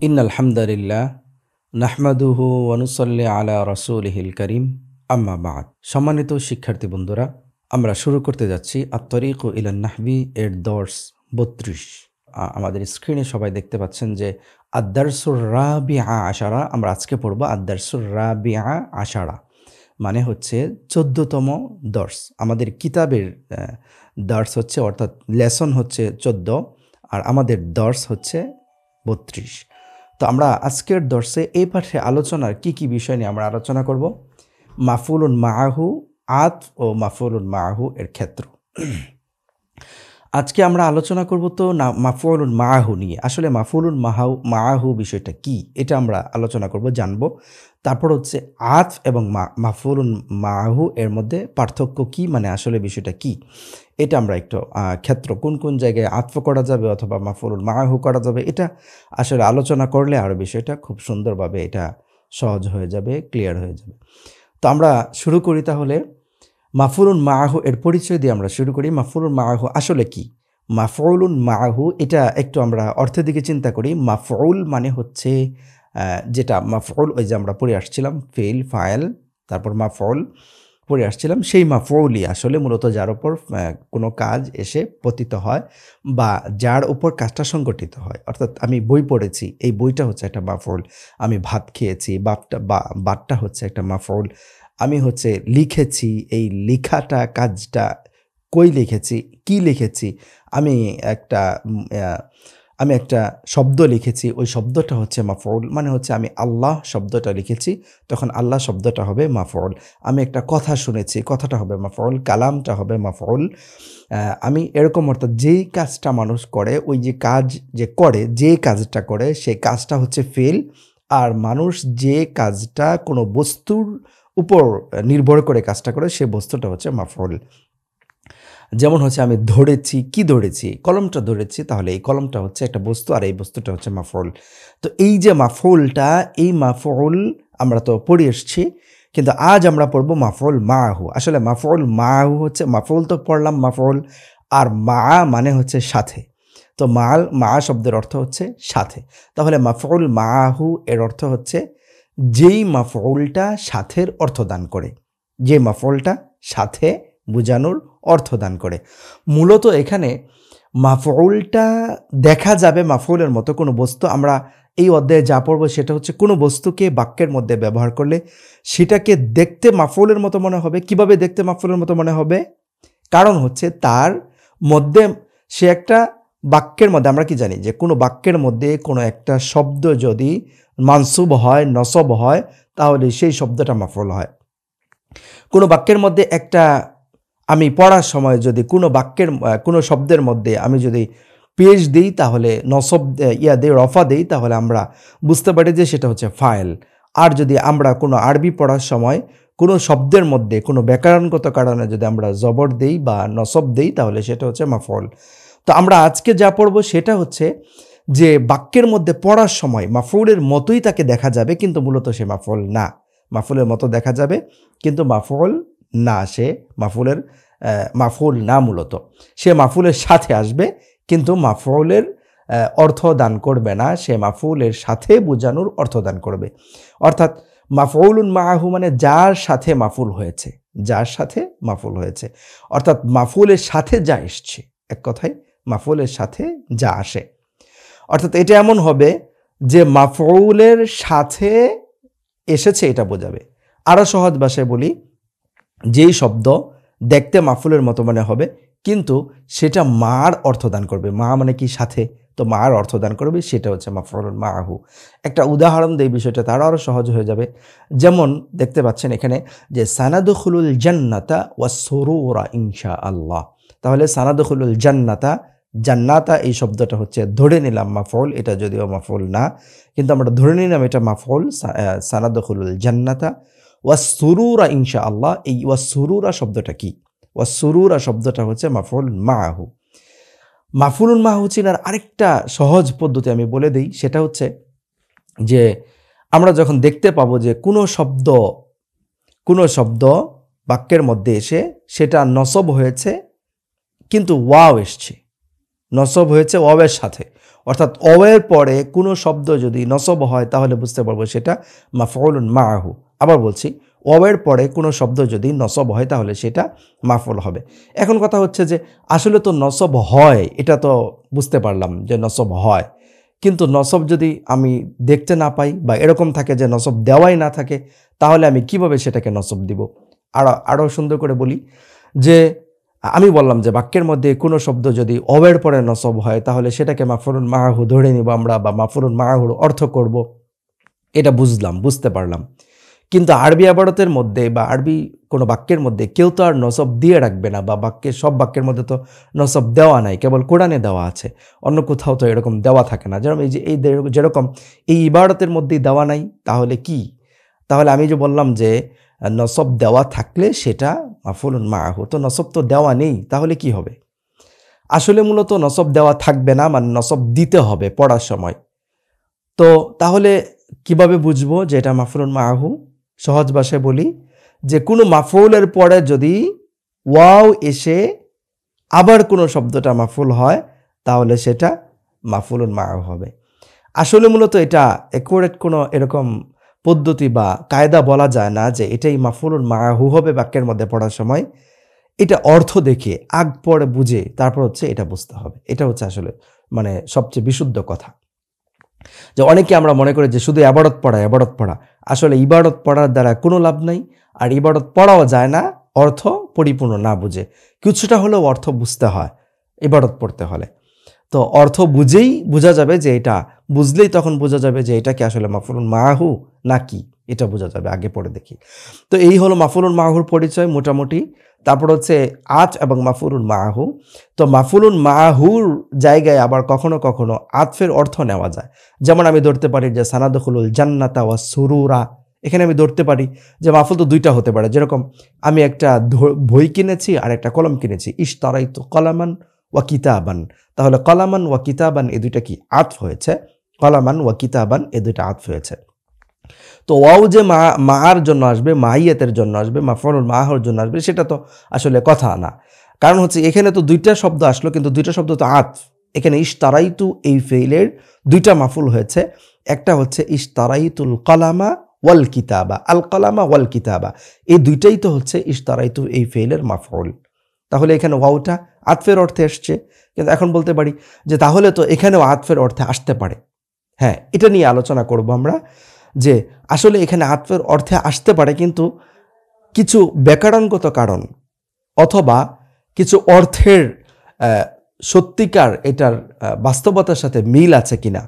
ইন্নাল হামদালিল্লাহ নাহমাদুহু ওয়া নুসাল্লি আলা রাসূলিহিল কারীম আম্মা বা'দ। সম্মানিত শিক্ষার্থী বন্ধুরা, আমরা শুরু করতে যাচ্ছি আত-তরিকু ইলান নাহবি এর দর্স ৩২। আমাদের স্ক্রিনে সবাই দেখতে পাচ্ছেন যে আদ-দারসুর রাবিআ আশারা। আমরা আজকে পড়ব আদ-দারসুর রাবিআ আশারা, মানে হচ্ছে ১৪তম দর্স। আমাদের কিতাবের দর্স হচ্ছে, অর্থাৎ লেসন হচ্ছে ১৪, আর আমাদের দর্স হচ্ছে ৩২। তো আমরা আজকের দর্সে এই পাঠে আলোচনার কি বিষয় নিয়ে আমরা আলোচনা করব? মাফউলুন মাআহু, আতফ ও মাফউলুন মাআহু এর ক্ষেত্র। আজকে আমরা আলোচনা করব তো না মাফউলুন মাআহু নিয়ে। আসলে মাফউলুন মাআহু বিষয়টা কি, এটা আমরা আলোচনা করব, জানব। তারপর হচ্ছে আতফ এবং মাফউলুন মাআহু এর মধ্যে পার্থক্য কি, মানে আসলে বিষয়টা কি, এটা আমরা একটু ক্ষেত্র কোন কোন জায়গায় আতফ করা যাবে অথবা মাফউলুন মাআহু করা যাবে, এটা আসলে আলোচনা করলে আরও বিষয়টা খুব সুন্দরভাবে এটা সহজ হয়ে যাবে, ক্লিয়ার হয়ে যাবে। তো আমরা শুরু করি তাহলে। মাফউলুন মাআহু এর পরিচয় দিয়ে আমরা শুরু করি। মাফউলুন মাআহু আসলে কি? মাফউলুন মাআহু এটা একটু আমরা অর্থের দিকে চিন্তা করি। মাফউল মানে হচ্ছে যেটা মাফউল, ওই যে আমরা পড়ে আসছিলাম ফেল ফায়েল, তারপর মাফউল পড়ে আসছিলাম, সেই মাফউলই আসলে মূলত যার উপর কোনো কাজ এসে পতিত হয় বা যার উপর কাজটা সংগঠিত হয়। অর্থাৎ আমি বই পড়েছি, এই বইটা হচ্ছে একটা মাফউল। আমি ভাত খেয়েছি, বাতটা হচ্ছে একটা মাফউল। আমি হচ্ছে লিখেছি, এই লেখাটা কাজটা কই লিখেছি, কি লিখেছি। আমি একটা আমি একটা শব্দ লিখেছি, ওই শব্দটা হচ্ছে মাফউল, মানে হচ্ছে আমি আল্লাহ শব্দটা লিখেছি, তখন আল্লাহ শব্দটা হবে মাফউল। আমি একটা কথা শুনেছি, কথাটা হবে মাফউল, কালামটা হবে মাফউল। আমি এরকম, অর্থাৎ যেই কাজটা মানুষ করে, ওই যে কাজ যে করে, যে কাজটা করে সেই কাজটা হচ্ছে ফেল। আর মানুষ যে কাজটা কোনো বস্তুর উপর নির্ভর করে কাজটা করে, সে বস্তুটা হচ্ছে মাফউল। যেমন হচ্ছে আমি ধরেছি, কি ধরেছি? কলমটা ধরেছি, তাহলে এই কলমটা হচ্ছে একটা বস্তু আর এই বস্তুটা হচ্ছে মাফউল। তো এই যে মাফউলটা, এই মাফউল আমরা তো পড়ে এসছি, কিন্তু আজ আমরা পড়ব মাফউল মাআহু। আসলে মাফউল মাআহু হচ্ছে, মাফউল তো পড়লাম মাফউল, আর মা মানে হচ্ছে সাথে। তো মা শব্দের অর্থ হচ্ছে সাথে। তাহলে মাফউল মাআহু এর অর্থ হচ্ছে যেই মাফউলটা সাথের অর্থ দান করে, যে মাফউলটা সাথে বোঝানোর অর্থ দান করে। মূলত এখানে মাফউলটা দেখা যাবে মাফউলের মতো কোনো বস্তু। আমরা এই অধ্যায়ে যা পড়ব সেটা হচ্ছে কোনো বস্তুকে বাক্যের মধ্যে ব্যবহার করলে সেটাকে দেখতে মাফউলের মতো মনে হবে। কিভাবে দেখতে মাফউলের মতো মনে হবে? কারণ হচ্ছে তার মধ্যে, সে একটা বাক্যের মধ্যে, আমরা কি জানি যে কোনো বাক্যের মধ্যে কোনো একটা শব্দ যদি মানসুব হয়, নসব হয়, তাহলে সেই শব্দটা মাফউল হয়। কোনো বাক্যের মধ্যে একটা, আমি পড়ার সময় যদি কোনো শব্দের মধ্যে আমি যদি পেশ দিই, তাহলে নসব দিই, রফা দিই, তাহলে আমরা বুঝতে পারি যে সেটা হচ্ছে ফাইল। আর যদি আমরা কোনো আরবি পড়ার সময় কোনো শব্দের মধ্যে কোনো ব্যাকরণগত কারণে যদি আমরা জবর দেই বা নসব দেই, তাহলে সেটা হচ্ছে মাফউল। তো আমরা আজকে যা পড়ব সেটা হচ্ছে যে বাক্যের মধ্যে পড়ার সময় মাফউলের মতোই তাকে দেখা যাবে, কিন্তু মূলত সে মাফউল না। মাফউলের মতো দেখা যাবে কিন্তু মাফউল না, সে মাফউল না। মূলত সে মাফউলের সাথে আসবে, কিন্তু মাফউলের অর্থ দান করবে না, সে মাফউলের সাথে বোঝানোর অর্থ দান করবে। অর্থাৎ মাফউলুন মাআহু মানে যার সাথে মাফউল হয়েছে, যার সাথে মাফউল হয়েছে, অর্থাৎ মাফউলের সাথে যা এসছে, এক কথায় মাফউলের সাথে যা আসে। অর্থাৎ এটা এমন হবে যে মাফউলের সাথে এসেছে, এটা বোঝাবে। আরও সহজ ভাষায় বলি, যেই শব্দ দেখতে মাফউলের মতো মনে হবে, কিন্তু সেটা মার অর্থ দান করবে। মা মানে কি? সাথে। তো মার অর্থ দান করবে, সেটা হচ্ছে মাফউলুন মাআহু। একটা উদাহরণ দেই, বিষয়টা তারও আরও সহজ হয়ে যাবে। যেমন দেখতে পাচ্ছেন এখানে যে সানাদখুলুল জান্নাতা ওয়াস সুরুরা ইনশাআল্লাহ। তাহলে সানাদখুলুল জান্নাতা এই শব্দটা হচ্ছে ধরে নিলাম মাফউল, এটা যদিও মাফউল না, কিন্তু আমরা ধরে নিলাম এটা মাফউল। সানাদখুলুল জান্নাতা ওয়াস সুরুরা ইনশাআল্লাহ। এই ওয়াস সুরুরা শব্দটা কি? ওয়াস সুরুরা শব্দটা হচ্ছে মাফউল মাআহু। মাফউলুন মাআহু চিনার আরেকটা সহজ পদ্ধতি আমি বলে দিই, সেটা হচ্ছে যে আমরা যখন দেখতে পাবো যে কোনো শব্দ বাক্যের মধ্যে এসে সেটা নসব হয়েছে, কিন্তু ওয়াও এসছে, নসব হয়েছে ওয়াওয়ের সাথে, অর্থাৎ ওয়ের পরে কোনো শব্দ যদি নসব হয় তাহলে বুঝতে পারবো সেটা মাফউলুন মাআহু। আবার বলছি, ওয়ের পরে কোনো শব্দ যদি নসব হয় তাহলে সেটা মাফউল হবে। এখন কথা হচ্ছে যে আসলে তো নসব হয়, এটা তো বুঝতে পারলাম যে নসব হয়, কিন্তু নসব যদি আমি দেখতে না পাই বা এরকম থাকে যে নসব দেওয়াই না থাকে, তাহলে আমি কিভাবে সেটাকে নসব দিব? আরও সুন্দর করে বলি যে আমি বললাম যে বাক্যের মধ্যে কোনো শব্দ যদি অবের পরে নসব হয় তাহলে সেটাকে মাফউলুন মাআহু ধরে নিব আমরা, বা মাফউলুন মাআহুর অর্থ করব। এটা বুঝতে পারলাম। কিন্তু আরবি আবারতের মধ্যে বা আরবি কোনো বাক্যের মধ্যে কেউ তো আর নসব দিয়ে রাখবে না, বা সব বাক্যের মধ্যে তো নসব দেওয়া নাই, কেবল কোরআনে দেওয়া আছে, অন্য কোথাও তো এরকম দেওয়া থাকে না। যেরকম যেরকম এই ইবারতের মধ্যেই দেওয়া নাই, তাহলে কি? তাহলে আমি যে বললাম যে নসব দেওয়া থাকলে সেটা মাফউলুন মাআহু, তো নসব তো দেওয়া নেই, তাহলে কি হবে? আসলে মূলত নসব দেওয়া থাকবে না, মানে নসব দিতে হবে পড়ার সময়। তো তাহলে কিভাবে বুঝবো যে এটা মাফউলুন মাআহু? সহজ ভাষায় বলি যে কোনো মাফউলের পরে যদি ওয়াও এসে আবার কোনো শব্দটা মাফউল হয় তাহলে সেটা মাফউলুন মাআহু হবে। আসলে মূলত এটা একুরেট কোনো এরকম পদ্ধতি বা কায়দা বলা যায় না যে এটাই মাফউলুন মাআহু হবে বাক্যের মধ্যে পড়ার সময়। এটা অর্থ দেখে আগ পরে বুঝে তারপর হচ্ছে এটা বুঝতে হবে। এটা হচ্ছে আসলে মানে সবচেয়ে বিশুদ্ধ কথা। যে অনেকে আমরা মনে করি যে শুধু ইবারত পড়া, আসলে ইবারত পড়ার দ্বারা কোনো লাভ নাই, আর ইবারত পড়াও যায় না অর্থ পরিপূর্ণ না বুঝে। কিছুটা হলেও অর্থ বুঝতে হয় ইবারত পড়তে হলে। তো অর্থ বুঝেই বোঝা যাবে যে এটা, বুঝলেই তখন বোঝা যাবে যে এটা কি আসলে মাফউলুন মাআহু নাকি, এটা বোঝা যাবে আগে পড়ে দেখি। তো এই হলো মাফউলুন মাআহুর পরিচয় মোটামুটি। তারপর হচ্ছে আত এবং মাফউলুন মাআহু। তো মাফউলুন মাআহুর জায়গায় আবার কখনো কখনো আতফের অর্থ নেওয়া যায়। যেমন আমি ধরতে পারি যে সানাদখুলুল জান্নাতা ওয়াস সুরুরা, এখানে আমি ধরতে পারি যে মাফউল তো দুইটা হতে পারে। যেরকম আমি একটা বই কিনেছি আর একটা কলম কিনেছি, ইশতারাইতু কলামান ওয়া কিতাবান, তাহলে কলামান ওয়া কিতাবান এই দুইটা কি আতফ হয়েছে, কলামান ওয়া কিতাবান এই দুইটা আতফ হয়েছে। তো ওয়াও যে মার জন্য আসবে, মাইয়াতের জন্য আসবে, মাফউলুন মাআহুর জন্য আসবে, সেটা তো আসলে কথা না। কারণ হচ্ছে এখানে তো দুইটা শব্দ আসলো, কিন্তু দুইটা শব্দ তো আতফ। এখানে ইশতারাইতু এই ফেইলের দুইটা মাফউল হয়েছে, একটা হচ্ছে ইশতারাইতুল কলামা ওয়াল কিতাবা, আল কলামা ওয়াল কিতাবা, এই দুইটাই তো হচ্ছে ইশতারাইতু এই ফেইলের মাফউল। তাহলে এখানে ওয়াওটা আতফের অর্থে এসছে, কিন্তু এখন বলতে পারি যে তাহলে তো এখানেও আতফের অর্থে আসতে পারে। হ্যাঁ, এটা নিয়ে আলোচনা করব আমরা যে আসলে এখানে আতফের অর্থে আসতে পারে, কিন্তু কিছু ব্যাকরণগত কারণ অথবা কিছু অর্থের সত্যিকার এটার বাস্তবতার সাথে মিল আছে কিনা,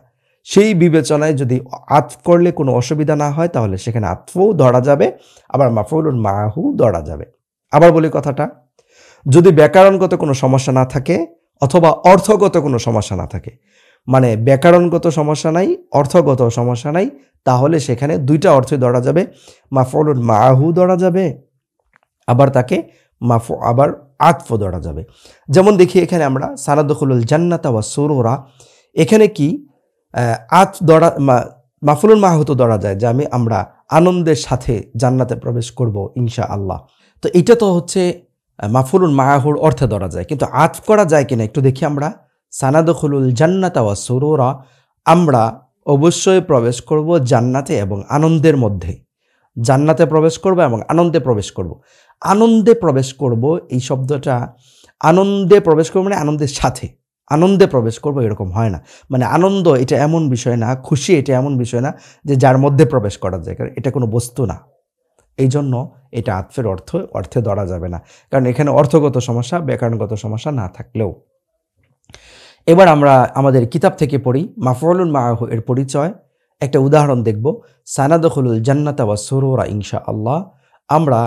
সেই বিবেচনায় যদি আতফ করলে কোনো অসুবিধা না হয় তাহলে সেখানে আতফও ধরা যাবে, আবার মাফউলুন মাআহু ধরা যাবে। আবার বলি কথাটা, যদি ব্যাকরণগত কোনো সমস্যা না থাকে অথবা অর্থগত কোনো সমস্যা না থাকে, মানে ব্যাকরণগত সমস্যা নাই, অর্থগত সমস্যা নাই, তাহলে সেখানে দুইটা অর্থই ধরা যাবে, মাফউলুন মাআহু ধরা যাবে, আবার তাকে আবার আতফও ধরা যাবে। যেমন দেখি এখানে আমরা সানাদখুলুল জান্নাতা ওয়াস সুরুরা, এখানে কি আতফ ধরা, মাফউলুন মাআহু তো ধরা যায় যে আমরা আনন্দের সাথে জান্নাতে প্রবেশ করব ইনশাআল্লাহ। তো এটা তো হচ্ছে মাফউলুন মাআহুর অর্থে ধরা যায়, কিন্তু আতফ করা যায় কিনা একটু দেখি আমরা। সানাদখুলুল জান্নাতা ওয়াস সুরুরা, আমরা অবশ্যই প্রবেশ করব জান্নাতে এবং আনন্দের মধ্যে। জান্নাতে প্রবেশ করব এবং আনন্দে প্রবেশ করব। আনন্দে প্রবেশ করব এই শব্দটা, আনন্দে প্রবেশ করব মানে আনন্দের সাথে, আনন্দে প্রবেশ করব এরকম হয় না। মানে আনন্দ এটা এমন বিষয় না, খুশি এটা এমন বিষয় না যে যার মধ্যে প্রবেশ করা যায়, কারণ এটা কোনো বস্তু না। এই জন্য এটা আতফের অর্থে ধরা যাবে না, কারণ এখানে অর্থগত সমস্যা, ব্যাকরণগত সমস্যা না থাকলেও। এবার আমরা আমাদের কিতাব থেকে পড়ি মাফউলুন মাআহু এর পরিচয়। একটা উদাহরণ দেখব, সানাদখুলুল জান্নাতা ওয়াস সুরুরা ইনশাআল্লাহ, আমরা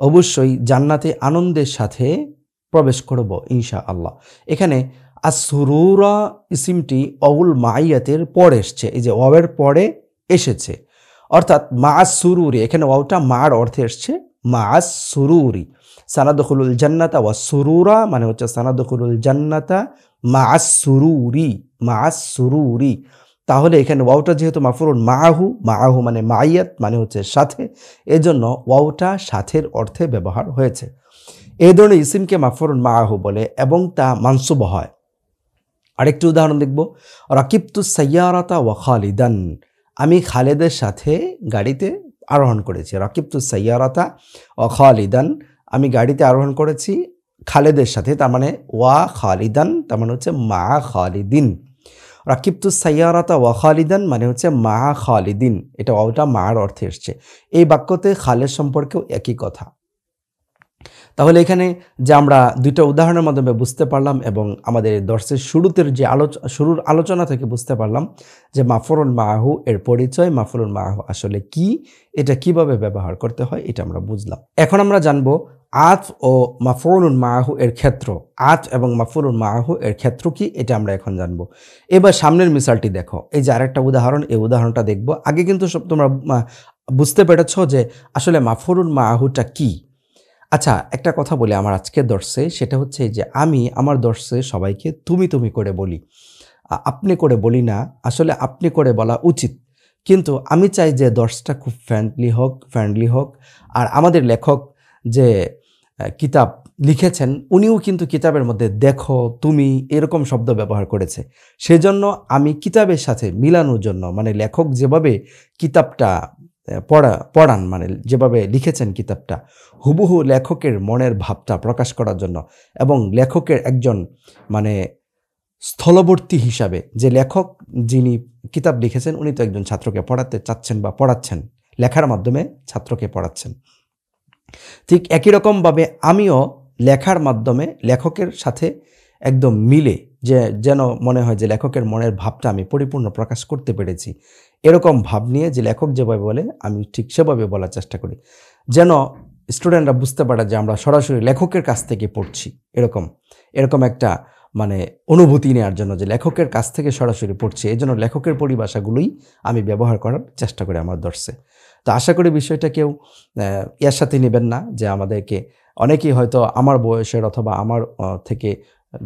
অবশ্যই জান্নাতে আনন্দের সাথে প্রবেশ করব ইনশাআল্লাহ। এখানে আস-সুরুরা ইসিমটি ওয়াউল মাইয়াতের পরে এসছে, এই যে ওয়াওয়ের পরে এসেছে, অর্থাৎ মাআস সুরুরি, এখানে ওয়াওটা মার অর্থে এসছে, মাআস সুরুরি। সানাদখুলুল জান্নাতা ওয়াস সুরুরা মানে হচ্ছে সানাদখুলুল জান্নাতা মাআস সুরুরি, মাআস সুরুরি। তাহলে এখানে ওয়াওটা যেহেতু মাফউলুন মাআহু, মাআহু মানে মাইয়াত মানে হচ্ছে সাথে, এজন্য ওয়াওটা সাথের অর্থে ব্যবহার হয়েছে। এই ধরনের ইসিমকে মাফউলুন মাআহু বলে এবং তা মানসুব হয়। আরেকটি উদাহরণ দেখব, রাকিবতু সাইয়ারাতা ওয়া খালিদান, আমি খালেদের সাথে গাড়িতে আরোহণ করেছি। রাকিবতু সাইয়ারাতা ওয়া খালিদান, আমি গাড়িতে আরোহণ করেছি খালেদের সাথে, তার মানে ওয়া খালিদান তার মানে হচ্ছে মা খালিদিন। রাকিবতু সাইয়ারাতা ওয়া খালিদান মানে হচ্ছে মা খালিদিন, এটা ওটা মার অর্থে এসছে। এই বাক্যতে খালেদ সম্পর্কেও একই কথা। তাহলে এখানে যে আমরা দুইটা উদাহরণের মাধ্যমে বুঝতে পারলাম এবং আমাদের দর্শের শুরুতের যে শুরুর আলোচনা থেকে বুঝতে পারলাম যে মাফউলুন মাআহু এর পরিচয়, মাফউলুন মাআহু আসলে কি, এটা কিভাবে ব্যবহার করতে হয় এটা আমরা বুঝলাম। এখন আমরা জানবো আতফ ও মাফউলুন মাআহু এর ক্ষেত্র। আতফ এবং মাফউলুন মাআহু এর ক্ষেত্র কি এটা আমরা এখন জানবো। এবার সামনের মিসালটি দেখো, এই যে আরেকটা উদাহরণ, এই উদাহরণটা দেখবো। আগে কিন্তু সব তোমরা বুঝতে পেরেছো যে আসলে মাফউলুন মাআহুটা কি। আচ্ছা, একটা কথা বলি আমার আজকের দর্শে, সেটা হচ্ছে যে আমি আমার দর্শে সবাইকে তুমি তুমি করে বলি, আপনি করে বলি না। আসলে আপনি করে বলা উচিত, কিন্তু আমি চাই যে দর্শটা খুব ফ্রেন্ডলি হোক। আর আমাদের লেখক যে কিতাব লিখেছেন উনিও কিন্তু কিতাবের মধ্যে দেখো, তুমি এরকম শব্দ ব্যবহার করেছে। সেজন্য আমি কিতাবের সাথে মিলানোর জন্য, মানে লেখক যেভাবে কিতাবটা পড়ান, মানে যেভাবে লিখেছেন কিতাবটা, হুবহু লেখকের মনের ভাবটা প্রকাশ করার জন্য, এবং লেখকের একজন মানে স্থলবর্তী হিসাবে, যে লেখক যিনি কিতাব লিখেছেন উনি তো একজন ছাত্রকে পড়াতে চাচ্ছেন বা পড়াচ্ছেন, লেখার মাধ্যমে ছাত্রকে পড়াচ্ছেন। ঠিক একই রকমভাবে আমিও লেখার মাধ্যমে লেখকের সাথে একদম মিলে, যে যেন মনে হয় যে লেখকের মনের ভাবটা আমি পরিপূর্ণ প্রকাশ করতে পেরেছি, এরকম ভাব নিয়ে যে লেখক যেভাবে বলে আমি ঠিক সেভাবে বলার চেষ্টা করি, যেন স্টুডেন্টরা বুঝতে পারে যে আমরা সরাসরি লেখকের কাছ থেকে পড়ছি। এরকম একটা মানে অনুভূতি নেওয়ার জন্য যে লেখকের কাছ থেকে সরাসরি পড়ছি, এই জন্য লেখকের পরিভাষাগুলোই আমি ব্যবহার করার চেষ্টা করি আমার দর্শে। তো আশা করি বিষয়টা কেউ এর সাথে নেবেন না যে আমাদেরকে, অনেকেই হয়তো আমার বয়সের অথবা আমার থেকে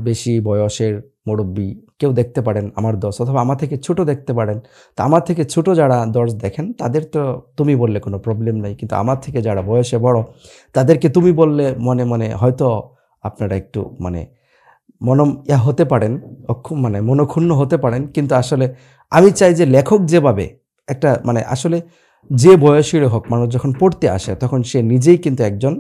বেশি বয়সের মুরব্বী কেউ দেখতে পারেন আমার দর্শ, অথবা আমার থেকে ছোট দেখতে পারেন। তো আমার থেকে ছোট যারা দর্শ দেখেন তাদের তো তুমি বললে কোনো প্রবলেম নেই, কিন্তু আমার থেকে যারা বয়সে বড় তাদেরকে তুমি বললে মনে মনে হয়তো আপনারা একটু মানে হতে পারেন, মানে মনক্ষুণ্ণ হতে পারেন। কিন্তু আসলে আমি চাই যে লেখক যেভাবে একটা মানে আসলে যে বয়সীর হোক, মানুষ যখন পড়তে আসে তখন সে নিজেই কিন্তু একজন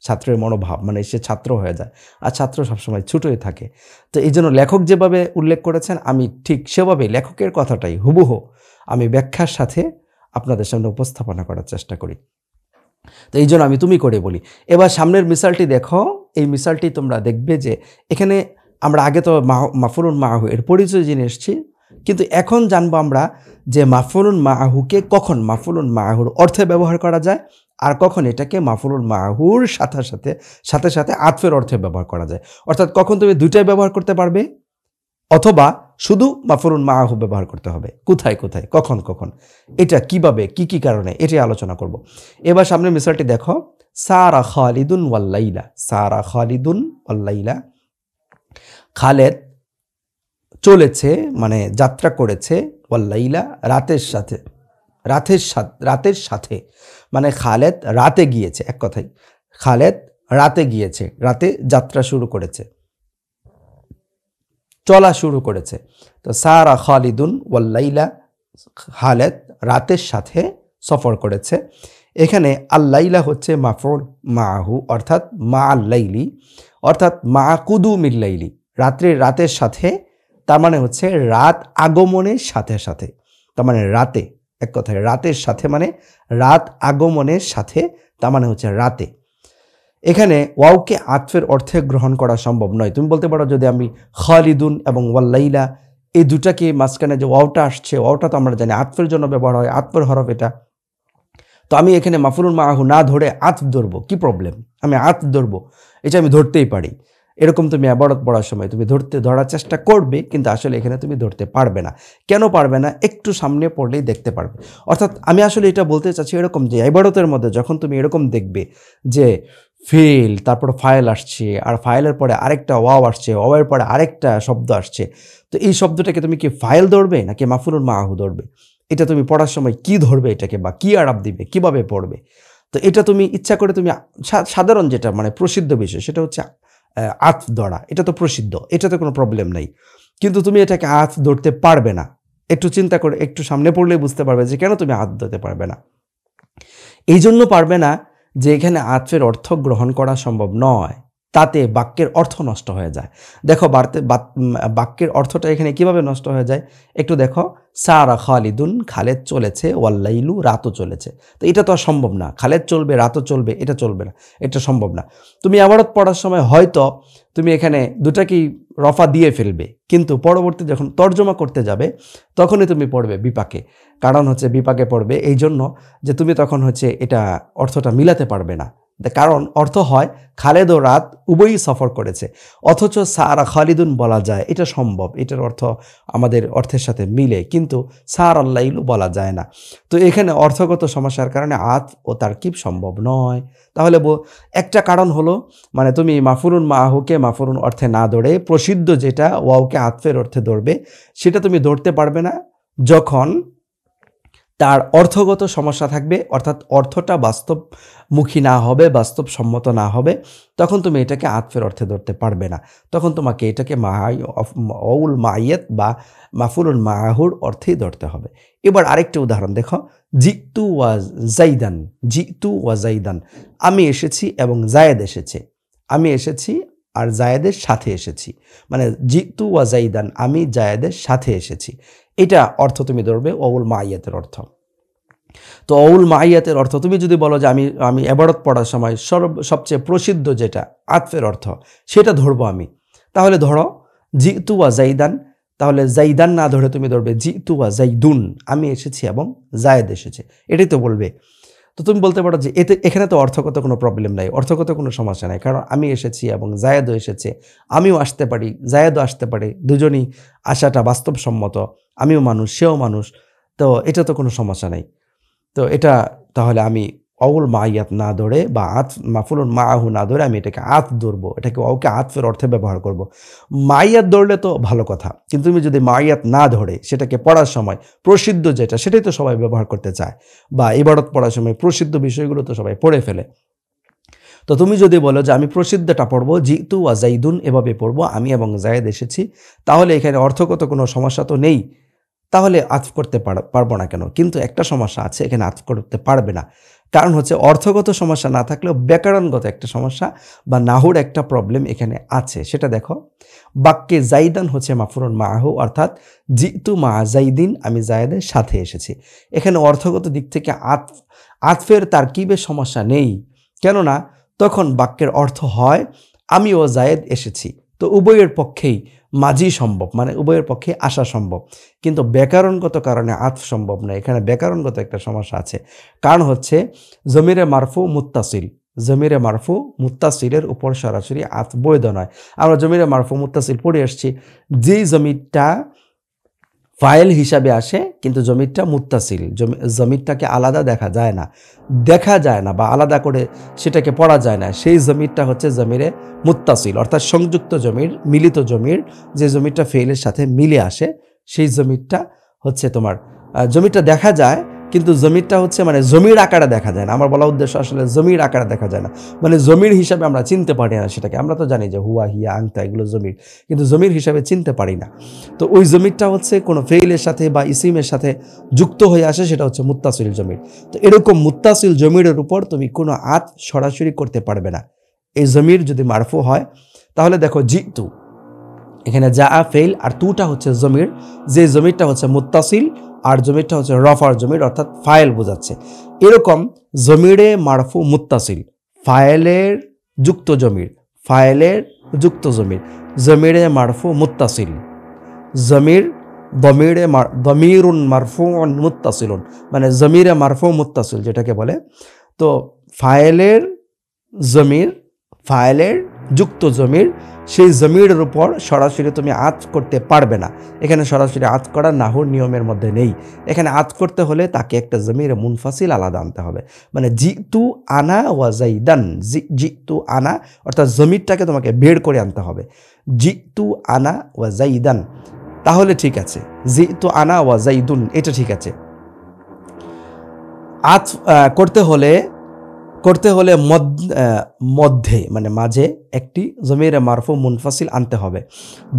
ছাত্রের মনোভাব, মানে সে ছাত্র হয়ে যায়, আর ছাত্র সবসময় ছোটই থাকে। তো এই জন্য লেখক যেভাবে উল্লেখ করেছেন আমি ঠিক সেভাবে লেখকের কথাটাই হুবহু আমি ব্যাখ্যার সাথে আপনাদের সামনে উপস্থাপনা করার চেষ্টা করি। তো এই জন্য আমি তুমি করে বলি। এবার সামনের মিসালটি দেখো, এই মিসালটি তোমরা দেখবে যে এখানে আমরা আগে তো মাফউলুন মাআহু এর পরিচয় জেনে এসেছি, কিন্তু এখন জানবো আমরা যে মাফউলুন মাআহুকে কখন মাফউলুন মাআহুর অর্থে ব্যবহার করা যায়, আর কখন এটাকে মাফউলুন মাআহুর সাথে সাথে আতফের অর্থে ব্যবহার করা যায়। অর্থাৎ কখন তুমি দুইটাই ব্যবহার করতে পারবে, অথবা শুধু মাফউলুন মাআহু ব্যবহার করতে হবে, কোথায় কখন, এটা কিভাবে কি কারণে, এটাই আলোচনা করব। এবার সামনে মিসালটি দেখো, সারা খালিদুন ওয়াল্লাইলা, খালেদ চলেছে মানে যাত্রা করেছে, ওয়াল্লাইলা রাতের সাথে মানে খালেদ রাতে গিয়েছে, এক কথায় খালেদ রাতে গিয়েছে, রাতে যাত্রা শুরু করেছে, চলা শুরু করেছে। তো সারা খালিদুন ওয়াল্লাইলা, খালেদ রাতের সাথে সফর করেছে। এখানে আল্লাইলা হচ্ছে মাফউল মাআহু, অর্থাৎ মা আল্লাইলি, অর্থাৎ মা কুদুমিল লাইলি, রাতের সাথে, তার মানে হচ্ছে রাত আগমনের সাথে, তার মানে রাতে, এক কথায় রাতের সাথে মানে রাত আগমনের সাথে, তার মানে হচ্ছে রাতে। এখানে ওয়াওকে আতফের অর্থে গ্রহণ করা সম্ভব নয়। তুমি বলতে পারো যদি আমি খালিদুন এবং ওয়াল্লাইলা এই দুটাকে মাঝখানে যে ওয়াওটা আসছে, ওয়াওটা তো আমরা জানি আতফের জন্য ব্যবহার হয়, আতফের হরফ এটা। তো আমি এখানে মাফউলুন মাআহু না ধরে আতফ ধরবো, কি প্রবলেম? আমি আতফ ধরবো, এটা আমি ধরতেই পারি। এরকম তুমি ইবারত পড়ার সময় তুমি ধরার চেষ্টা করবে, কিন্তু আসলে এখানে তুমি ধরতে পারবে না। কেন পারবে না? একটু সামনে পড়লেই দেখতে পারবে। অর্থাৎ আমি আসলে এটা বলতে চাচ্ছি এরকম যে ইবারতের মধ্যে যখন তুমি এরকম দেখবে যে ফেল, তারপর ফাইল আসছে, আর ফাইলের পরে আরেকটা ওয়াও আসছে, ওয়াওয়ের পরে আরেকটা শব্দ আসছে, তো এই শব্দটাকে তুমি কি ফাইল ধরবে নাকি মাফউলুন মাআহু ধরবে? এটা তুমি পড়ার সময় কি ধরবে এটাকে, বা কি আরাব দিবে, কিভাবে পড়বে? তো এটা তুমি ইচ্ছা করে তুমি সাধারণ যেটা মানে প্রসিদ্ধ বিষয় সেটা হচ্ছে আতফ ধরা, এটা তো প্রসিদ্ধ, এটাতে কোনো প্রবলেম নাই। কিন্তু তুমি এটাকে আতফ ধরতে পারবে না। একটু চিন্তা করে একটু সামনে পড়লেই বুঝতে পারবে যে কেন তুমি আতফ ধরতে পারবে না। এই জন্য পারবে না যে এখানে আতফের অর্থ গ্রহণ করা সম্ভব নয়, তাতে বাক্যের অর্থ নষ্ট হয়ে যায়। দেখো বাক্যের অর্থটা এখানে কিভাবে নষ্ট হয়ে যায় একটু দেখো। সারা খালিদুন, খালেদ চলেছে, ওয়াল্লাইলু, রাতও চলেছে। তো এটা তো আর সম্ভব না, খালেদ চলবে রাতও চলবে, এটা চলবে না, এটা সম্ভব না। তুমি আবারত পড়ার সময় হয়তো তুমি এখানে দুটাকেই রফা দিয়ে ফেলবে, কিন্তু পরবর্তী যখন তর্জমা করতে যাবে তখনই তুমি পড়বে বিপাকে। কারণ হচ্ছে বিপাকে পড়বে এই জন্য যে তুমি তখন হচ্ছে এটা অর্থটা মিলাতে পারবে না। কারণ অর্থ হয় খালেদ ও রাত উভয়ই সফর করেছে, অথচ সারা খালিদুন বলা যায়, এটা সম্ভব, এটার অর্থ আমাদের অর্থের সাথে মিলে, কিন্তু সার আল্লাইলু বলা যায় না। তো এখানে অর্থগত সমস্যার কারণে আত ও তারকিব সম্ভব নয়। তাহলে একটা কারণ হলো মানে তুমি মাফুলুন মাহুকে মাফুলুন অর্থে না ধরে প্রসিদ্ধ যেটা ওয়াওকে আতফের অর্থে ধরবে, সেটা তুমি ধরতে পারবে না যখন তার অর্থগত সমস্যা থাকবে, অর্থাৎ অর্থটা বাস্তবমুখী না হবে, বাস্তবসম্মত না হবে, তখন তুমি এটাকে আতফের অর্থে ধরতে পারবে না। তখন তোমাকে এটাকে মাউল মাইয়াত বা মাফুলুন মাহুর অর্থেই ধরতে হবে। এবার আরেকটা উদাহরণ দেখো, জিতু ওয়া জাইদান, জিতু ওয়া জাইদান, আমি এসেছি এবং জায়েদ এসেছে। আমি এসেছি আর জায়েদের সাথে এসেছি, মানে জিতু ওয়া জাইদান, আমি জায়েদের সাথে এসেছি। এটা অর্থ তুমি ধরবে ওউল মাইয়াতের অর্থ। তো ওউল মাইয়াতের অর্থ তুমি যদি বলো যে আমি এবারত পড়ার সময় সবচেয়ে প্রসিদ্ধ যেটা আতফের অর্থ সেটা ধরবো আমি, তাহলে ধরো জিতু ওয়া জাইদান, তাহলে জাইদান না ধরে তুমি ধরবে জিতু ওয়া জাইদুন, আমি এসেছি এবং জায়েদ এসেছে, এটাই তো বলবে। তো তুমি বলতে পারো যে এখানে তো অর্থগত কোনো প্রবলেম নাই, অর্থগত কোনো সমস্যা নাই, কারণ আমি এসেছি এবং জায়েদও এসেছে, আমিও আসতে পারি, জায়েদও আসতে পারে, দুজনই আসাটা বাস্তবসম্মত, আমিও মানুষ সেও মানুষ, তো এটা তো কোনো সমস্যা নাই। তো এটা তাহলে আমি অউল মাইয়াত না ধরে বা মাফুলুন মাহু না ধরে আমি এটাকে আত ধরবো, এটাকে ওকে আতফের অর্থে ব্যবহার করব। মাইয়াত ধরলে তো ভালো কথা, কিন্তু তুমি যদি মাইয়াত না ধরে সেটাকে পড়ার সময় প্রসিদ্ধ যেটা সেটাই তো সবাই ব্যবহার করতে চায়, বা ইবারত পড়ার সময় প্রসিদ্ধ বিষয়গুলো তো সবাই পড়ে ফেলে। তো তুমি যদি বলো যে আমি প্রসিদ্ধটা পড়বো, জিতু ওয়া জাইদুন এভাবে পড়বো, আমি এবং জায়েদ এসেছি, তাহলে এখানে অর্থগত কোনো সমস্যা তো নেই, তাহলে আতফ করতে পারবো না কেন? কিন্তু একটা সমস্যা আছে, এখানে আতফ করতে পারবে না। কারণ হচ্ছে অর্থগত সমস্যা না থাকলেও ব্যাকরণগত একটা সমস্যা বা নাহুর একটা প্রবলেম এখানে আছে। সেটা দেখো, বাক্যে জাইদান হচ্ছে মাফুরুন মাহু, অর্থাৎ জিতু মা জাইদিন, আমি জায়েদের সাথে এসেছি। এখানে অর্থগত দিক থেকে আতফের তারকিবের সমস্যা নেই, কেননা তখন বাক্যের অর্থ হয় আমি ও জায়েদ এসেছি, তো উভয়ের পক্ষেই মাঝি সম্ভব, মানে উভয়ের পক্ষে আসা সম্ভব। কিন্তু ব্যাকরণগত কারণে আতফ সম্ভব নয়, এখানে ব্যাকরণগত একটা সমস্যা আছে। কারণ হচ্ছে জমিরে মারফু মুত্তাসিল, জমিরে মারফু মুত্তাসিলের উপর সরাসরি আতফ বৈধ নয়। আমরা জমিরে মারফু মুত্তাসিল পড়ে আসছি, যেই জমিরটা ফাইল হিসাবে আসে কিন্তু জমিরটা মুত্তাসিল, জমিরটাকে আলাদা দেখা যায় না বা আলাদা করে সেটাকে পড়া যায় না, সেই জমিরটা হচ্ছে জমিরে মুত্তাসিল, অর্থাৎ সংযুক্ত জমির, মিলিত জমির, যে জমিরটা ফেইলের সাথে মিলে আসে সেই জমিরটা হচ্ছে তোমার জমিরটা দেখা যায়, কিন্তু জমিরটা হচ্ছে মানে জমির আকারে দেখা যায় না। আমার বলা উদ্দেশ্য আসলে জমির আকারে দেখা যায় না, মানে জমির হিসাবে আমরা চিনতে পারি না সেটাকে। আমরা তো জানি যে হুয়া, হিয়া, আংতা এগুলো জমির, কিন্তু জমির হিসাবে চিনতে পারি না। তো ওই জমিরটা হচ্ছে কোনো ফেইলের সাথে বা ইসিমের সাথে যুক্ত হয়ে আসে, সেটা হচ্ছে মুত্তাসিল জমির। তো এরকম মুত্তাসিল জমিরের উপর তুমি কোনো আত সরাসরি করতে পারবে না। এই জমির যদি মারফু হয়, তাহলে দেখো জিতু, এখানে যা ফেইল আর তুটা হচ্ছে জমির, যে জমিরটা হচ্ছে মুত্তাসিল আর জমিরটা হচ্ছে রফার জমির, অর্থাৎ ফাইল বোঝাচ্ছে। এরকম জমিরে মারফু মুত্তাসিল, ফাইলের যুক্ত জমির, ফাইলের যুক্ত জমির, জমিরে মারফু মুত্তাসিল, জমির দমিরুন মারফুউন মুত্তাসিলুন, মানে জমিরে মারফু মুত্তাসিল যেটাকে বলে। তো ফাইলের জমির, ফাইলের যুক্ত জমির, সেই জমিরের উপর সরাসরি তুমি আত করতে পারবে না। এখানে সরাসরি আত করা নাহুর নিয়মের মধ্যে নেই। এখানে আত করতে হলে তাকে একটা জমিরে মুনফাসিল আলাদা আনতে হবে, মানে জিতু আনা ওয়া জাইদান, জিতু আনা অর্থাৎ জমিরটাকে তোমাকে বের করে আনতে হবে, জিতু আনা ওয়া জাইদান, তাহলে ঠিক আছে। জিতু আনা ওয়া জাইদুন এটা ঠিক আছে। আত করতে হলে করতে হলে মধ্যে মানে মাঝে একটি জমিরে মারফু মুনফাসিল আনতে হবে।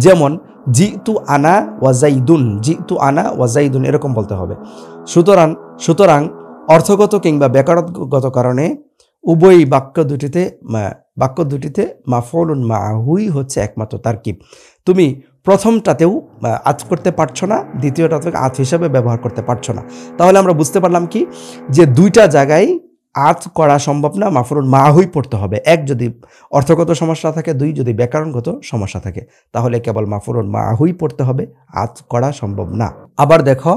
যেমন জিতু আনা ওয়াজাইদুন এরকম বলতে হবে। সুতরাং অর্থগত কিংবা ব্যাকরণগত কারণে উভয় বাক্য দুটিতে মাফউলুন মাহুই হচ্ছে একমাত্র তারকিব। তুমি প্রথমটাতেও আত করতে পারছো না, দ্বিতীয়টাতে আত হিসাবে ব্যবহার করতে পারছো না। তাহলে আমরা বুঝতে পারলাম কি, যে দুইটা জায়গায় আত করা সম্ভব না, মাফউলুন মাহুই পড়তে হবে। এক যদি অর্থগত সমস্যা থাকে, দুই যদি ব্যাকরণগত সমস্যা থাকে, তাহলে কেবল মাফউলুন মাহুই পড়তে হবে, আত করা সম্ভব না। আবার দেখো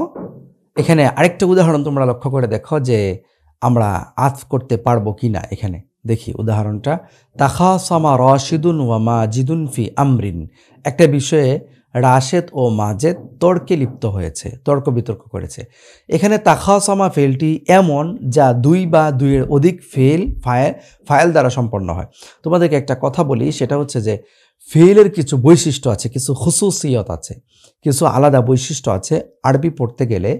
এখানে আরেকটা উদাহরণ তোমরা লক্ষ্য করে দেখো যে আমরা আত করতে পারবো কি না। এখানে দেখি উদাহরণটা, তাখাসামা রাশিদুন ওয়া মাজিদুন ফি আমরিন। একটা বিষয়ে রাশেদ ও মাজেদ তর্কে লিপ্ত হয়েছে, তর্ক বিতর্ক করেছে। এখানে তাখাসামা ফেলটি এমন যা দুই বা দুইয়ের অধিক ফাইল দ্বারা সম্পন্ন হয়। তোমাদেরকে একটা কথা বলি, সেটা হচ্ছে যে ফেলের কিছু বৈশিষ্ট্য আছে, কিছু খুসুসিয়ত আছে, কিছু আলাদা বৈশিষ্ট্য আছে। আরবি পড়তে গেলে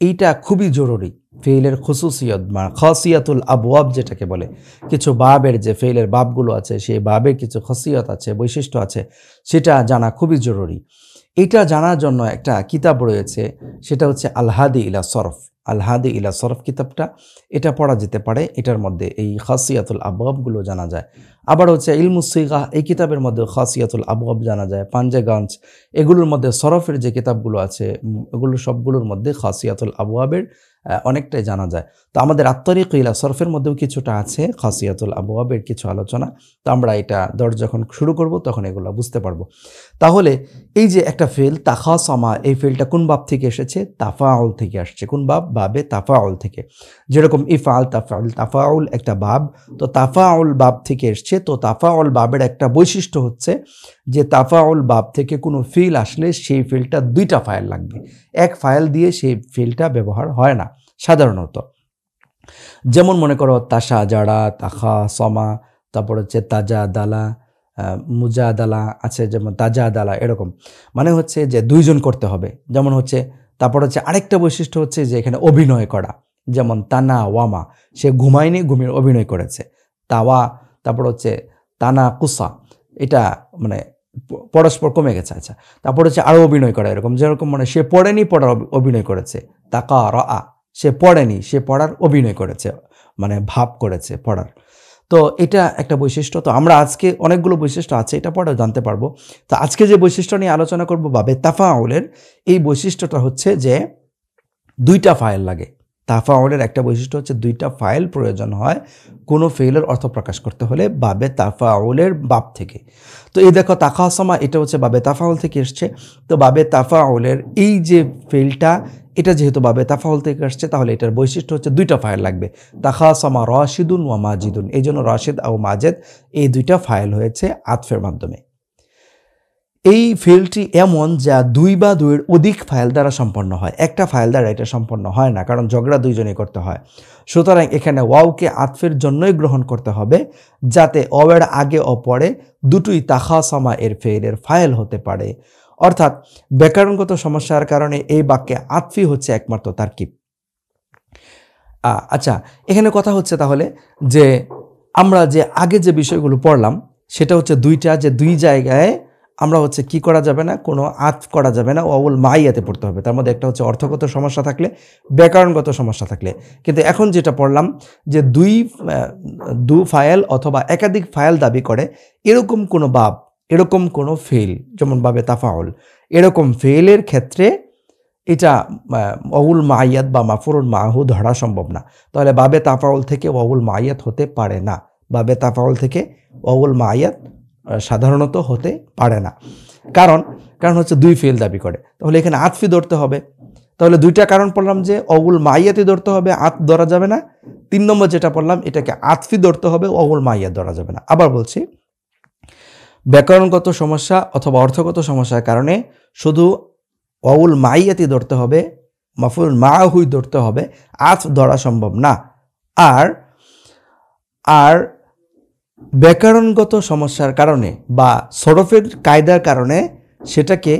এইটা খুবই জরুরি। ফেইলের খুসুসিয়ত বা খাসিয়াতুল আবওয়াব যেটাকে বলে, কিছু বাবের যে ফেইলের বাবগুলো আছে, সেই বাবের কিছু খাসিয়ত আছে, বৈশিষ্ট্য আছে, সেটা জানা খুবই জরুরি। এটা জানার জন্য একটা কিতাব রয়েছে, সেটা হচ্ছে আল-হাদি ইলা সরফ। আল-হাদি ইলা সরফ কিতাবটা, এটা পড়া যেতে পারে। এটার মধ্যে এই খাসিয়াতুল আবওয়াবগুলো জানা যায়। আবার হচ্ছে ইলমুস সিগাহ, এই কিতাবের মধ্যে খাসিয়াতুল আবওয়াব জানা যায়। পাঞ্জেগঞ্জ, এগুলোর মধ্যে সরফের যে কিতাবগুলো আছে, এগুলো সবগুলোর মধ্যে খাসিয়াতুল আবওয়াবের অনেকটাই জানা যায়। তো আমাদের আত-তারিক ইলা সরফের মধ্যেও কিছুটা আছে খাসিয়াতুল আবওয়াবের কিছু আলোচনা। তো আমরা এটা যখন শুরু করব তখন এগুলো বুঝতে পারবো। তাহলে এই যে একটা ফেল তাখাসামা, এই ফেলটা কোন বাব থেকে এসেছে? তাফাউল থেকে আসছে। কোন বাব? বাবে তাফাউল থেকে। যেরকম ইফআল তাফআল, তাফাউল একটা বাব, তো তাফাউল বাব থেকে এসছে। তো তাফাউল বাবের একটা বৈশিষ্ট্য হচ্ছে যে তাফাউল বাব থেকে কোনো ফিল আসলে সেই ফিলটা দুইটা ফাইল লাগবে। এক ফাইল দিয়ে সেই ফিলটা ব্যবহার হয় না সাধারণত। যেমন মনে করো তাসা জাড়া, তাখা সমা, তারপর হচ্ছে তাজা দালা, মুজাদালা আছে, যেমন তাজা দালা, এরকম মানে হচ্ছে যে দুইজন করতে হবে। যেমন হচ্ছে তারপর হচ্ছে আরেকটা বৈশিষ্ট্য হচ্ছে যে এখানে অভিনয় করা। যেমন তানা ওয়ামা, সে ঘুমায়নি, ঘুমিয়ে অভিনয় করেছে। তাওয়া, তারপর হচ্ছে তানা কুসা, এটা মানে পরস্পর কমে গেছে। আচ্ছা, তারপর হচ্ছে আরও অভিনয় করা, এরকম যেরকম মানে সে পড়েনি, পড়ার অভিনয় করেছে। তাকা রা, সে পড়েনি, সে পড়ার অভিনয় করেছে, মানে ভাব করেছে পড়ার। তো এটা একটা বৈশিষ্ট্য। তো আমরা আজকে অনেকগুলো বৈশিষ্ট্য আছে, এটা পরে জানতে পারবো। তো আজকে যে বৈশিষ্ট্য নিয়ে আলোচনা করবো বাবে তাফাউলের, এই বৈশিষ্ট্যটা হচ্ছে যে দুইটা ফাইল লাগে। তাফাউলের একটা বৈশিষ্ট্য হচ্ছে দুইটা ফাইল প্রয়োজন হয় কোনো ফেলের অর্থ প্রকাশ করতে হলে বাবে তাফাউলের বাব থেকে। তো এই দেখো তাখাসামা, এটা হচ্ছে বাবে তাফাউল থেকে এসছে। তো বাবে তাফাউলের এই যে ফেলটা, এটা যেহেতু বাবে তাফাউল থেকে আসছে, তাহলে এটার বৈশিষ্ট্য হচ্ছে দুইটা ফাইল লাগবে। তাখাসামা রাশিদুন ওয়া মাজিদুন, এই জন্য রাশিদ ও মাজেদ এই দুইটা ফাইল হয়েছে আতফের মাধ্যমে। এই ফেলটি এমন যা দুই বা দুইয়ের অধিক ফাইল দ্বারা সম্পন্ন হয়। একটা ফাইল দ্বারা এটা সম্পন্ন হয় না, কারণ ঝগড়া দুইজনে করতে হয়। সুতরাং এখানে ওয়াওকে আতফের জন্যই গ্রহণ করতে হবে, যাতে অওয়ের আগে ও পরে দুটোই তাখাসামা এর ফেলের ফাইল হতে পারে। অর্থাৎ ব্যাকরণগত সমস্যার কারণে এই বাক্যে আতফি হচ্ছে একমাত্র তারকিব। আচ্ছা, এখানে কথা হচ্ছে তাহলে যে আমরা যে আগে যে বিষয়গুলো পড়লাম, সেটা হচ্ছে দুইটা, যে দুই জায়গায় আমরা হচ্ছে কি করা যাবে না, কোনো আতফ করা যাবে না, ওয়াউল মাইয়াতে পড়তে হবে। তার মধ্যে একটা হচ্ছে অর্থগত সমস্যা থাকলে, ব্যাকরণগত সমস্যা থাকলে। কিন্তু এখন যেটা পড়লাম যে দু ফাইল অথবা একাধিক ফাইল দাবি করে এরকম কোনো বাব, এরকম কোনো ফেল, যেমন বাবে তাফাউল, এরকম ফেলের ক্ষেত্রে এটা ওয়াউল মাইয়াত বা মাফউলুন মাহু ধরা সম্ভব না। তাহলে বাবে তাফাউল থেকে ওয়াউল মাইয়াত হতে পারে না। বাবে তাফাউল থেকে ওয়াউল মাইয়াত সাধারণত হতে পারে না, কারণ হচ্ছে দুই ফেল দাবি করে। তাহলে এখানে আতফি ধরতে হবে। তাহলে দুইটা কারণ পড়লাম, যে ওয়াউল মাইয়াতি ধরতে হবে, আত ধরা যাবে না। 3 নম্বর যেটা পড়লাম, এটাকে আতফি ধরতে হবে, ওয়াউল মাইয়াত ধরা যাবে না। আবার বলছি, ব্যাকরণগত সমস্যা অথবা অর্থগত সমস্যার কারণে শুধু ওয়াউল মাইয়াতি ধরতে হবে, মাফউলুন মাহুই ধরতে হবে, আতফ ধরা সম্ভব না। আর ব্যাকরণগত সমস্যার কারণে বা সরফের কায়দার কারণে সেটাকে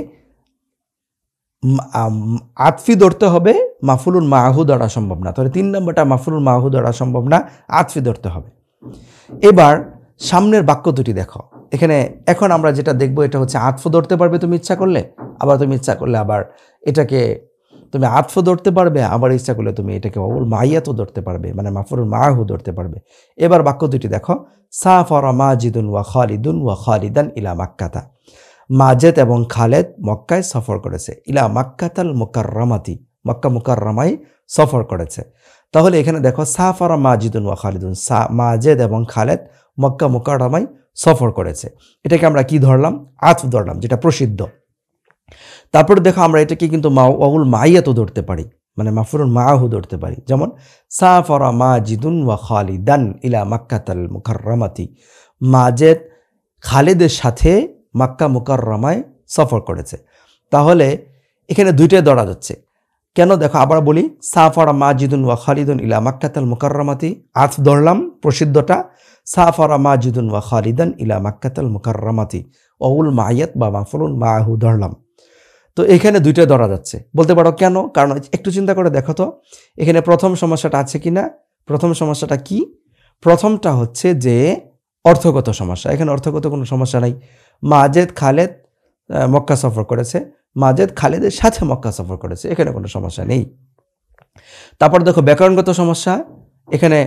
আতফি ধরতে হবে, মাফুলুন মাহু ধরা সম্ভব না। তাহলে 3 নম্বরটা মাফুলুন মাহু ধরা সম্ভব না, আতফি ধরতে হবে। এবার সামনের বাক্য দুটি দেখো। এখানে এখন আমরা যেটা দেখব এটা হচ্ছে আতফ ধরতে পারবে তুমি ইচ্ছা করলে, আবার তুমি ইচ্ছা করলে আবার এটাকে তুমি আতফ ধরতে পারবে, আবার ইচ্ছা করলে তুমি এটাকে ওয়াউল মাইয়াতও ধরতে পারবে, মানে মাফুলুন মাহু ধরতে পারবে। এবার বাক্য দুটি দেখো, সাফারা মাজিদুন ওয়া খালিদুন ওয়া খালিদান ইলা মাক্কাতা। মাজেদ এবং খালেদ মক্কায় সফর করেছে। ইলা মাক্কাতাল মুকাররামাতি, মক্কা মুকাররামায় সফর করেছে। তাহলে এখানে দেখো সাফারা মাজিদুন ওয়া খালিদুন, মাজেদ এবং খালেদ মক্কা মুকাররামায় সফর করেছে। এটাকে আমরা কি ধরলাম? আতফ ধরলাম, যেটা প্রসিদ্ধ। তারপরে দেখো আমরা এটাকে কিন্তু ওয়াউল মাইয়াতও ধরতে পারি, মানে মাফুলুন মাহু ধরতে পারি। যেমন সাফারা মাজিদুন ওয়া খালিদান ইলা মাক্কাতাল মুকাররামাতি, মাজেদ খালেদের সাথে মক্কা মুকাররমায় সফর করেছে। তাহলে এখানে দুইটাই ধরা যাচ্ছে। কেন দেখো আবার বলি, সাফারা মাজিদুন ওয়া খালিদুন ইলা মাক্কাতাল মুকাররমাতি, আতফ ধরলাম প্রসিদ্ধটা, সাফারা মাজিদুন ওয়া খালিদান ইলা মাক্কাতাল মুকাররমাতি ওয়াউল মাইয়াত বা মাফুলুন মাহু ধরলাম। তো এখানে দুইটাই ধরা যাচ্ছে। বলতে পারো কেন? কারণ একটু চিন্তা করে দেখো তো এখানে প্রথম সমস্যাটা আছে কিনা। প্রথম সমস্যাটা কি? প্রথমটা হচ্ছে যে অর্থগত সমস্যা। এখানে অর্থগত কোনো সমস্যা নাই। মাজেদ খালেদ মক্কা সফর করেছে, মাজেদ খালেদের সাথে মক্কা সফর করেছে, এখানে কোনো সমস্যা নেই। তারপর দেখো ব্যাকরণগত সমস্যা। এখানে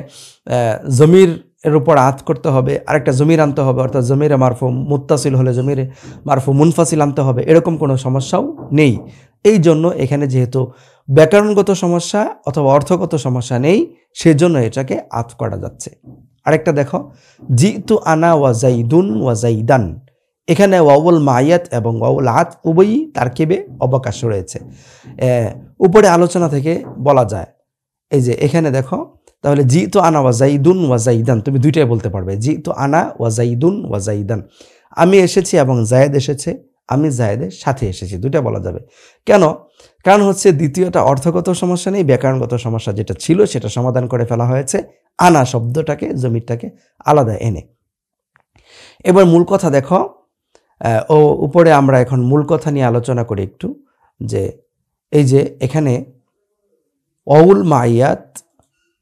জমির এর উপর আত করতে হবে, আরেকটা জমির আনতে হবে, অর্থাৎ জমিরে মারফু মুত্তাসিল হলে জমিরে মারফু মুনফাসিল আনতে হবে, এরকম কোনো সমস্যাও নেই। এই জন্য এখানে যেহেতু ব্যাকরণগত সমস্যা অথবা অর্থগত সমস্যা নেই, সেজন্য এটাকে আত করা যাচ্ছে। আরেকটা দেখো, জিতু আনা ওয়া জাইদুন ওয়া জাইদান, এখানে ওয়াউল মাইয়াত এবং ওয়াউল আত উভয়ই তারকিবে অবকাশ রয়েছে। উপরে আলোচনা থেকে বলা যায়, এই যে এখানে দেখো, তাহলে জিতু আনা ওয়া জাইদুন ওয়া জাইদান, তুমি দুইটাই বলতে পারবে, জিতু আনা ওয়া জাইদুন ওয়া জাইদান, আমি এসেছি এবং জায়েদ এসেছে, আমি জায়েদের সাথে এসেছি, দুইটা বলা যাবে। কেন? কারণ হচ্ছে দ্বিতীয়টা অর্থগত সমস্যা নেই, ব্যাকরণগত সমস্যা যেটা ছিল সেটা সমাধান করে ফেলা হয়েছে আনা শব্দটাকে, জমিরটাকে আলাদা এনে। এবার মূল কথা দেখো, উপরে আমরা এখন মূল কথা নিয়ে আলোচনা করি একটু, যে এই যে এখানে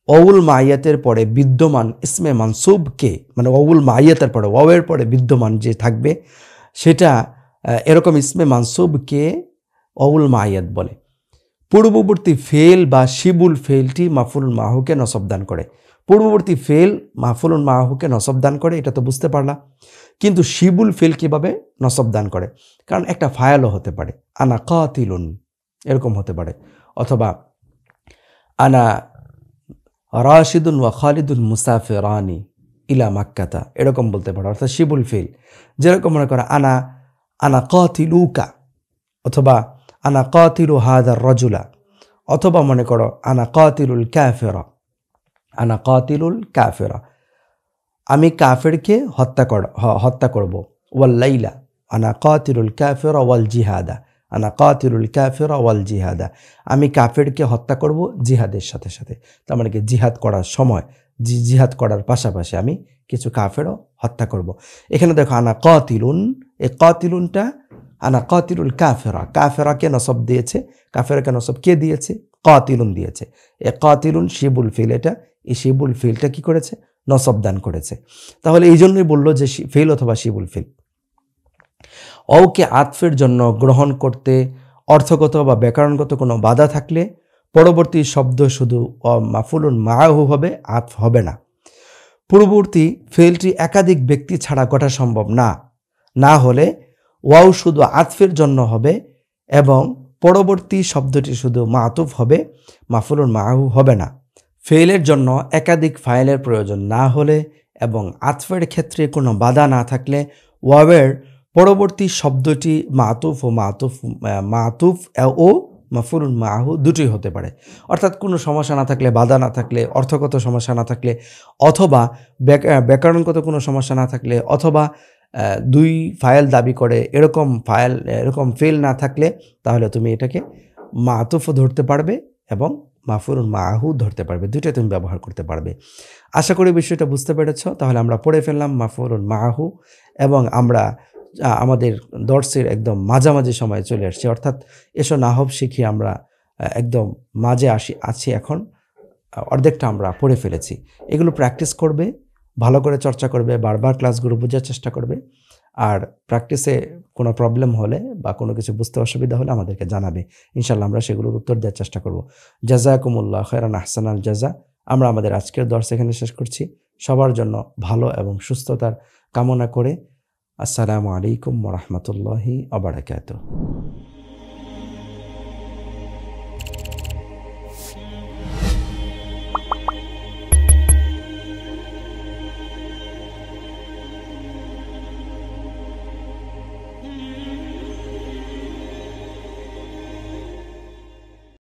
ওয়াউল মাইয়াতের পরে বিদ্যমান ইসমে মানসুবকে, মানে ওয়াউল মাইয়াতের পরে ওয়াওয়ের পরে বিদ্যমান যে থাকবে সেটা এরকম ইসমে মানসুবকে ওয়াউল মাইয়াত বলে। পূর্ববর্তী ফেল বা শিবুল ফেলটি মাফুলুন মাহুকে নসবদান করে। পূর্ববর্তী ফেল মাফুলুন মাহুকে নসবদান করে, এটা তো বুঝতে পারলা। কিন্তু শিবুল ফেল কিভাবে নসবদান করে? কারণ একটা ফায়ালও হতে পারে, আনা কাতিলুন এরকম হতে পারে, অথবা আনা রাশিদুন ওয়া খালিদুন মুসাফিরানি ইলা মাক্কাতা, এরকম বলতে পারো। অর্থাৎ শিবুল ফেল, যেরকম মনে করো আনা কাতিলুকা, অথবা আনা কাতিলু হাদার রজুলা, অথবা মনে করো আনা কাতিলুল কাফেরা, আমি কাফেরকে হত্যা করব। ওয়াল লাইলা আনা কাতিলুল কাফেরা ওয়াল জিহাদা, আনা কাতিলুল কাফেরা ওয়াল জিহাদা, আমি কাফেরকে হত্যা করব জিহাদের সাথে সাথে। তার মানে কি জিহাদ করার সময়, জিহাদ করার পাশাপাশি আমি কিছু কাফেরও হত্যা করব। এখানে দেখো আনা কাতিলুন, এই কাতিলুনটা আনা কাতিলুল কাফেরাকে নসব দিয়েছে। কাফেরাকে নসব কে দিয়েছে? কাতিলুন দিয়েছে। এ কাতিলুন শিবুল ফিল, এটা এই শিবুল ফিলটা কি করেছে? নসব দান করেছে। তাহলে এই জন্যই বললো যে ফিল অথবা শিবুল ফিল। অওকে আতফের জন্য গ্রহণ করতে অর্থগত বা ব্যাকরণগত কোনো বাধা থাকলে পরবর্তী শব্দ শুধু মাফুলুন মাহু হবে, আতফ হবে না। পূর্ববর্তী ফেলটি একাধিক ব্যক্তি ছাড়া ঘটা সম্ভব না হলে ওয়াও শুধু আতফের জন্য হবে এবং পরবর্তী শব্দটি শুধু মাতুফ হবে, মাফুলুন মাহু হবে না। ফেলের জন্য একাধিক ফাইলের প্রয়োজন না হলে এবং আতফের ক্ষেত্রে কোনো বাধা না থাকলে ওয়াওয়ের পরবর্তী শব্দটি মাতুফ ও মাফুলুন মাহু দুটোই হতে পারে। অর্থাৎ কোনো সমস্যা না থাকলে, বাধা না থাকলে, অর্থগত সমস্যা না থাকলে, অথবা ব্যাকরণগত কোনো সমস্যা না থাকলে, অথবা দুই ফাইল দাবি করে এরকম ফেল না থাকলে, তাহলে তুমি এটাকে মাতুফও ধরতে পারবে এবং মাফুলুন মাহু ধরতে পারবে, দুইটাই তুমি ব্যবহার করতে পারবে। আশা করি বিষয়টা বুঝতে পেরেছ। তাহলে আমরা পড়ে ফেললাম মাফুলুন মাহু এবং আমরা আমাদের দর্সের একদম মাঝামাঝি সময়ে চলে আসছি, অর্থাৎ এসো নাহব শিখি আমরা একদম মাঝে আছি এখন। অর্ধেকটা আমরা পড়ে ফেলেছি। এগুলো প্র্যাকটিস করবে, ভালো করে চর্চা করবে, বারবার ক্লাসগুলো বোঝার চেষ্টা করবে। আর প্র্যাকটিসে কোনো প্রবলেম হলে বা কোনো কিছু বুঝতে অসুবিধা হলে আমাদেরকে জানাবে। ইনশাআল্লাহ আমরা সেগুলোর উত্তর দেওয়ার চেষ্টা করব। জাযাকুমুল্লাহ খায়রান আহসানাল জাযা। আমরা আমাদের আজকের দর্স এখানে শেষ করছি। সবার জন্য ভালো এবং সুস্থতার কামনা করে আসসালামু আলাইকুম ওয়া রাহমাতুল্লাহি ওয়া বারাকাতুহু।